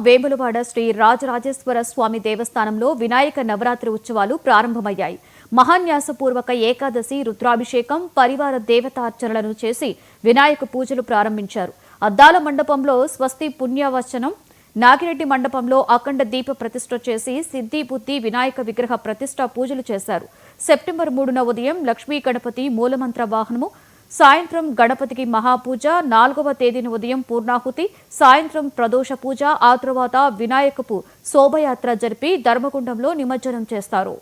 వేములవాడ శ్రీ రాజరాజేశ్వర స్వామి దేవస్థానంలో వినాయక నవరాత్రి ఉత్సవాలు ప్రారంభమయ్యాయి. మహాన్యాసపూర్వక ఏకాదశి రుద్రాభిషేకం, పరివార దేవతార్చనలను చేసి వినాయక పూజలు ప్రారంభించారు. అద్దాల మండపంలో స్వస్తి పుణ్యవచనం, నాగిరెడ్డి మండపంలో అఖండ దీప ప్రతిష్ఠ చేసి సిద్ధి బుద్ధి వినాయక విగ్రహ ప్రతిష్ఠ పూజలు చేశారు. సెప్టెంబర్ 3న ఉదయం లక్ష్మీ గణపతి మూలమంత్ర వాహనము, సాయంత్రం గణపతికి మహాపూజ, 4వ తేదీన ఉదయం పూర్ణాహుతి, సాయంత్రం ప్రదోష పూజ, ఆ తర్వాత వినాయకపు శోభయాత్ర జరిపి ధర్మగుండంలో నిమజ్జనం చేస్తారు.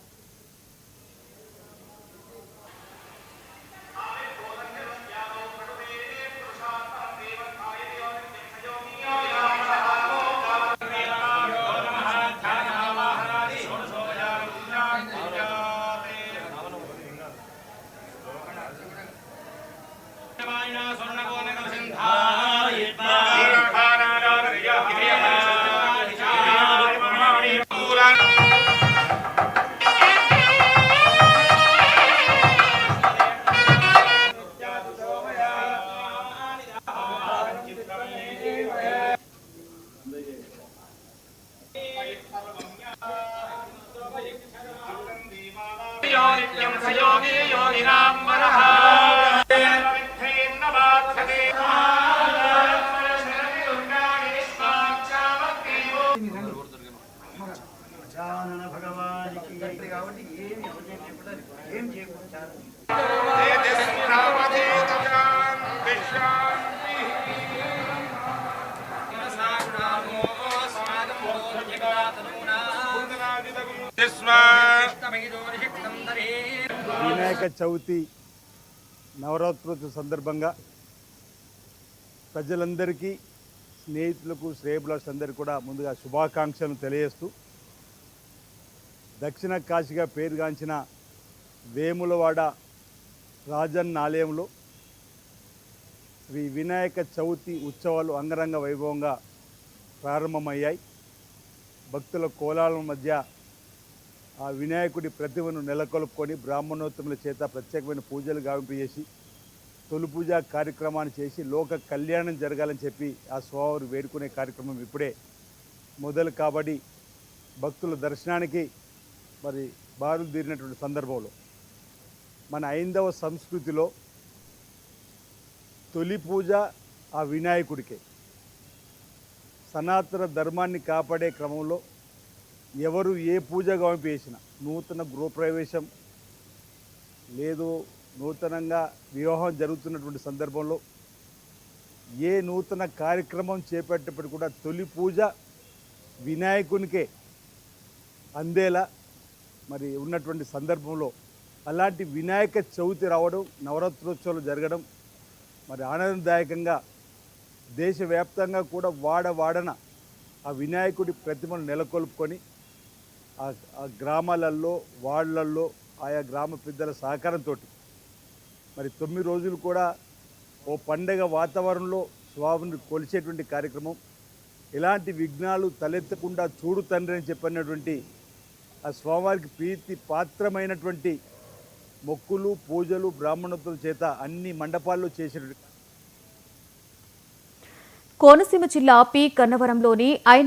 వినాయక చవితి నవరాత్రోత్సవ సందర్భంగా ప్రజలందరికీ, స్నేహితులకు, శ్రేయభిలాషులందరికీ కూడా ముందుగా శుభాకాంక్షలను తెలియజేస్తూ, దక్షిణ కాశీగా పేరుగాంచిన వేములవాడ రాజన్న ఆలయంలో శ్రీ వినాయక చవితి ఉత్సవాలు అంగరంగ వైభవంగా ప్రారంభమయ్యాయి. భక్తుల కోలాహలం మధ్య ఆ వినాయకుడి ప్రతిమను నెలకొల్పుకొని బ్రాహ్మణోత్తముల చేత ప్రత్యేకమైన పూజలు గావింపజేసి తొలి పూజా కార్యక్రమాన్ని చేసి లోక కళ్యాణం జరగాలని చెప్పి ఆ స్వామివారు వేడుకునే కార్యక్రమం ఇప్పుడే మొదలు కాబట్టి భక్తుల దర్శనానికి మరి బారులు తీరినటువంటి సందర్భంలో మన హైందవ సంస్కృతిలో తొలి పూజ ఆ వినాయకుడికే. సనాతన ధర్మాన్ని కాపాడే క్రమంలో ఎవరు ఏ పూజ గావింపేసినా, నూతన గృహప్రవేశం లేదు, నూతనంగా వివాహం జరుగుతున్నటువంటి సందర్భంలో ఏ నూతన కార్యక్రమం చేపట్టేటప్పుడు కూడా తొలి పూజ వినాయకునికే అందేలా మరి ఉన్నటువంటి సందర్భంలో అలాంటి వినాయక చవితి రావడం, నవరాత్రోత్సవాలు జరగడం మరి ఆనందదాయకంగా దేశవ్యాప్తంగా కూడా వాడవాడన ఆ వినాయకుడి ప్రతిమను నెలకొల్పుకొని ఆ గ్రామాలలో, వార్డులలో ఆయా గ్రామ పెద్దల సహకారంతో మరి 9 రోజులు కూడా ఓ పండగ వాతావరణంలో స్వామిని కొలిచేటువంటి కార్యక్రమం. ఎలాంటి విఘ్నాలు తలెత్తకుండా చూడు తండ్రి అని చెప్పినటువంటి ఆ స్వామివారికి ప్రీతి పాత్రమైనటువంటి మొక్కులు, పూజలు బ్రాహ్మణోత్తముల చేత అన్ని మండపాల్లో చేసేటువంటి కోనసీమ జిల్లా పి. గన్నవరంలోని ఆయన